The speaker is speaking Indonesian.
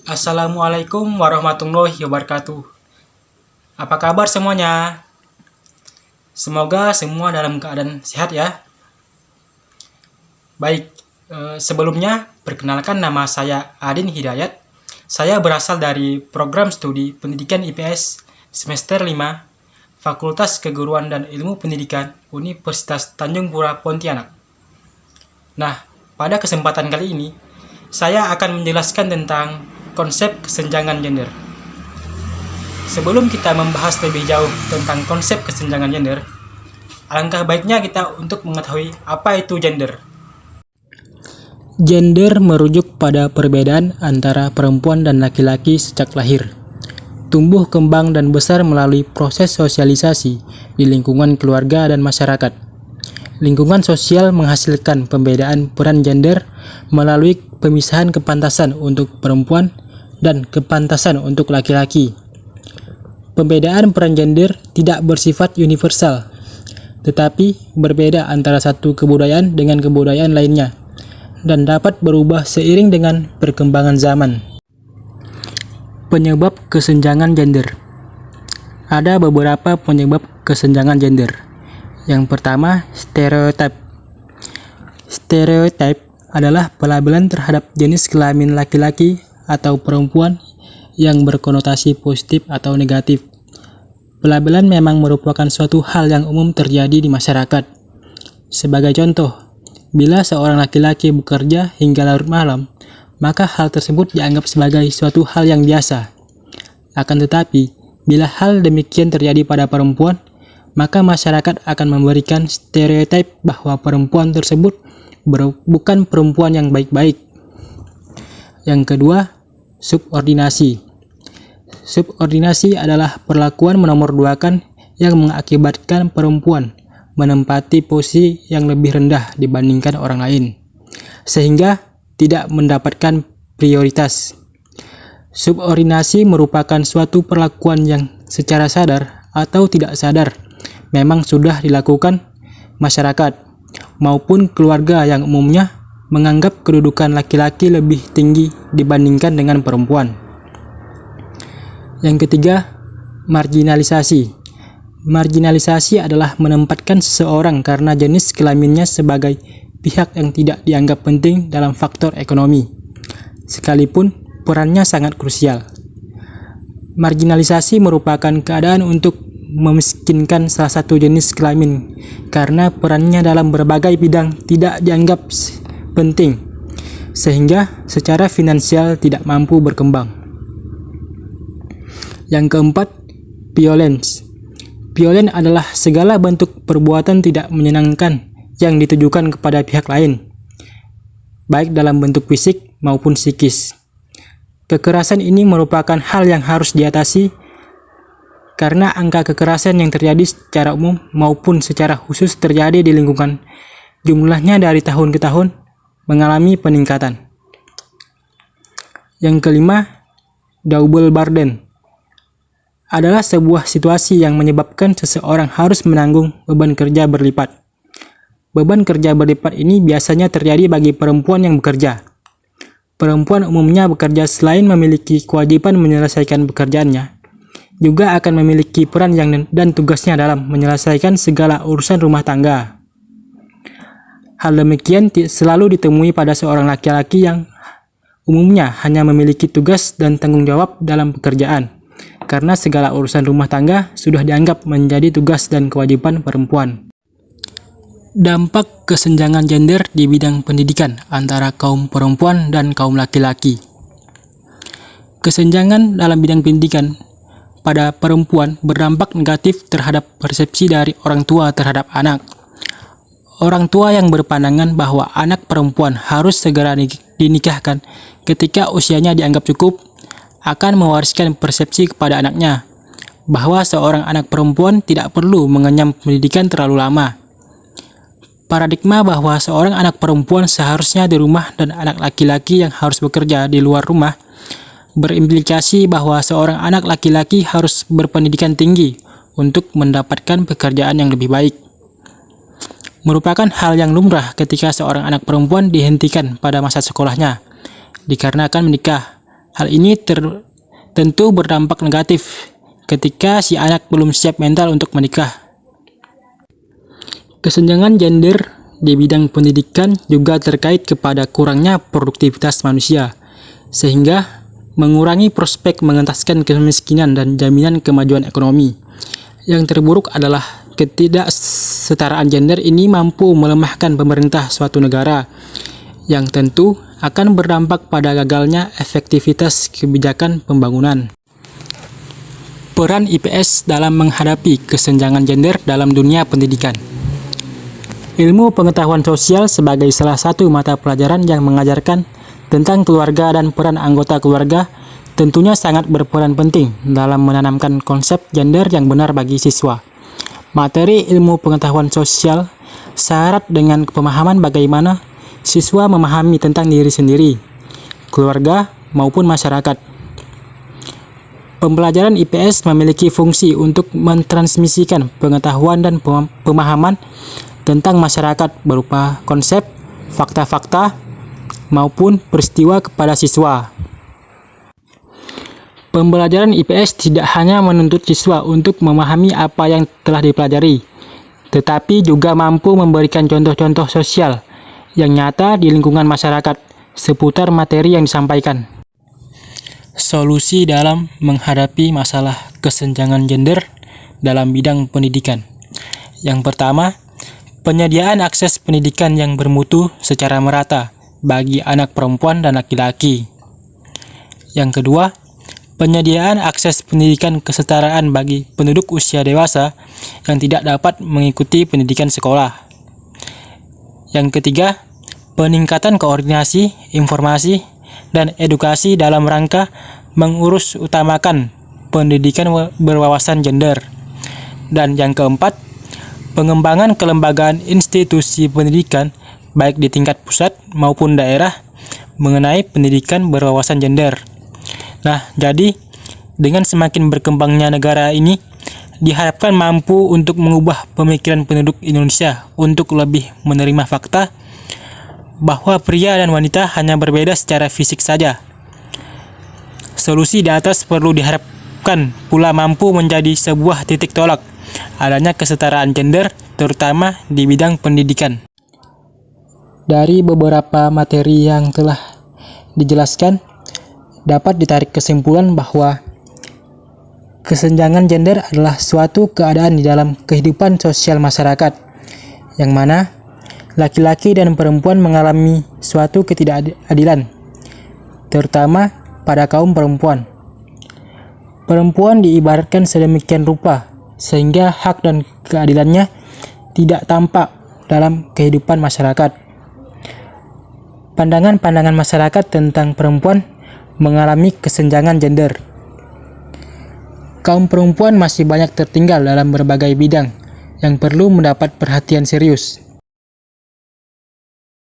Assalamualaikum warahmatullahi wabarakatuh. Apa kabar semuanya? Semoga semua dalam keadaan sehat ya. Baik, sebelumnya perkenalkan nama saya Adin Hidayat. Saya berasal dari program studi Pendidikan IPS semester 5, Fakultas Keguruan dan Ilmu Pendidikan Universitas Tanjung Pura Pontianak. Nah, pada kesempatan kali ini, saya akan menjelaskan tentang konsep kesenjangan gender. Sebelum kita membahas lebih jauh tentang konsep kesenjangan gender, alangkah baiknya kita untuk mengetahui apa itu gender. Gender merujuk pada perbedaan antara perempuan dan laki-laki sejak lahir. Tumbuh kembang dan besar melalui proses sosialisasi di lingkungan keluarga dan masyarakat. Lingkungan sosial menghasilkan pembedaan peran gender melalui pemisahan kepantasan untuk perempuan dan kepantasan untuk laki-laki. Pembedaan peran gender tidak bersifat universal, tetapi berbeda antara satu kebudayaan dengan kebudayaan lainnya, dan dapat berubah seiring dengan perkembangan zaman. Penyebab kesenjangan gender. Ada beberapa penyebab kesenjangan gender. Yang pertama, stereotip. Stereotip adalah pelabelan terhadap jenis kelamin laki-laki atau perempuan yang berkonotasi positif atau negatif. Pelabelan memang merupakan suatu hal yang umum terjadi di masyarakat. Sebagai contoh, bila seorang laki-laki bekerja hingga larut malam, maka hal tersebut dianggap sebagai suatu hal yang biasa. Akan tetapi, bila hal demikian terjadi pada perempuan, maka masyarakat akan memberikan stereotip bahwa perempuan tersebut bukan perempuan yang baik-baik. Yang kedua, subordinasi. Subordinasi adalah perlakuan menomorduakan yang mengakibatkan perempuan menempati posisi yang lebih rendah dibandingkan orang lain, sehingga tidak mendapatkan prioritas. Subordinasi merupakan suatu perlakuan yang secara sadar atau tidak sadar memang sudah dilakukan masyarakat maupun keluarga yang umumnya menganggap kedudukan laki-laki lebih tinggi dibandingkan dengan perempuan. Yang ketiga, marginalisasi. Marginalisasi adalah menempatkan seseorang karena jenis kelaminnya sebagai pihak yang tidak dianggap penting dalam faktor ekonomi, sekalipun perannya sangat krusial. Marginalisasi merupakan keadaan untuk memiskinkan salah satu jenis kelamin karena perannya dalam berbagai bidang tidak dianggap penting, sehingga secara finansial tidak mampu berkembang. Yang keempat, violence. Violence adalah segala bentuk perbuatan tidak menyenangkan yang ditujukan kepada pihak lain, baik dalam bentuk fisik maupun psikis. Kekerasan ini merupakan hal yang harus diatasi karena angka kekerasan yang terjadi secara umum maupun secara khusus terjadi di lingkungan jumlahnya dari tahun ke tahun mengalami peningkatan. Yang kelima, double burden adalah sebuah situasi yang menyebabkan seseorang harus menanggung beban kerja berlipat. Beban kerja berlipat ini biasanya terjadi bagi perempuan yang bekerja. Perempuan umumnya bekerja selain memiliki kewajiban menyelesaikan pekerjaannya, juga akan memiliki peran dan tugasnya dalam menyelesaikan segala urusan rumah tangga. Hal demikian selalu ditemui pada seorang laki-laki yang umumnya hanya memiliki tugas dan tanggung jawab dalam pekerjaan, karena segala urusan rumah tangga sudah dianggap menjadi tugas dan kewajiban perempuan. Dampak kesenjangan gender di bidang pendidikan antara kaum perempuan dan kaum laki-laki. Kesenjangan dalam bidang pendidikan pada perempuan berdampak negatif terhadap persepsi dari orang tua terhadap anak. Orang tua yang berpandangan bahwa anak perempuan harus segera dinikahkan ketika usianya dianggap cukup akan mewariskan persepsi kepada anaknya bahwa seorang anak perempuan tidak perlu mengenyam pendidikan terlalu lama. Paradigma bahwa seorang anak perempuan seharusnya di rumah dan anak laki-laki yang harus bekerja di luar rumah berimplikasi bahwa seorang anak laki-laki harus berpendidikan tinggi untuk mendapatkan pekerjaan yang lebih baik. Merupakan hal yang lumrah ketika seorang anak perempuan dihentikan pada masa sekolahnya dikarenakan menikah Hal ini tentu berdampak negatif ketika si anak belum siap mental untuk menikah. Kesenjangan gender di bidang pendidikan juga terkait kepada kurangnya produktivitas manusia, sehingga mengurangi prospek mengentaskan kemiskinan dan jaminan kemajuan ekonomi. Yang terburuk adalah ketidaksetaraan gender ini mampu melemahkan pemerintah suatu negara, yang tentu akan berdampak pada gagalnya efektivitas kebijakan pembangunan. Peran IPS dalam menghadapi kesenjangan gender dalam dunia pendidikan. Ilmu pengetahuan sosial sebagai salah satu mata pelajaran yang mengajarkan tentang keluarga dan peran anggota keluarga tentunya sangat berperan penting dalam menanamkan konsep gender yang benar bagi siswa. Materi ilmu pengetahuan sosial syarat dengan pemahaman bagaimana siswa memahami tentang diri sendiri, keluarga, maupun masyarakat. Pembelajaran IPS memiliki fungsi untuk mentransmisikan pengetahuan dan pemahaman tentang masyarakat berupa konsep, fakta-fakta, maupun peristiwa kepada siswa. Pembelajaran IPS tidak hanya menuntut siswa untuk memahami apa yang telah dipelajari, tetapi juga mampu memberikan contoh-contoh sosial yang nyata di lingkungan masyarakat seputar materi yang disampaikan. Solusi dalam menghadapi masalah kesenjangan gender dalam bidang pendidikan. Yang pertama, penyediaan akses pendidikan yang bermutu secara merata bagi anak perempuan dan laki-laki. Yang kedua, penyediaan akses pendidikan kesetaraan bagi penduduk usia dewasa yang tidak dapat mengikuti pendidikan sekolah. Yang ketiga, peningkatan koordinasi, informasi, dan edukasi dalam rangka mengurus utamakan pendidikan berwawasan gender. Dan yang keempat, pengembangan kelembagaan institusi pendidikan baik di tingkat pusat maupun daerah mengenai pendidikan berwawasan gender. Nah, jadi dengan semakin berkembangnya negara ini diharapkan mampu untuk mengubah pemikiran penduduk Indonesia untuk lebih menerima fakta bahwa pria dan wanita hanya berbeda secara fisik saja. Solusi di atas perlu diharapkan pula mampu menjadi sebuah titik tolak adanya kesetaraan gender terutama di bidang pendidikan. Dari beberapa materi yang telah dijelaskan, dapat ditarik kesimpulan bahwa kesenjangan gender adalah suatu keadaan di dalam kehidupan sosial masyarakat, yang mana laki-laki dan perempuan mengalami suatu ketidakadilan, terutama pada kaum perempuan. Perempuan diibaratkan sedemikian rupa, sehingga hak dan keadilannya tidak tampak dalam kehidupan masyarakat. Pandangan-pandangan masyarakat tentang perempuan mengalami kesenjangan gender. Kaum perempuan masih banyak tertinggal dalam berbagai bidang yang perlu mendapat perhatian serius.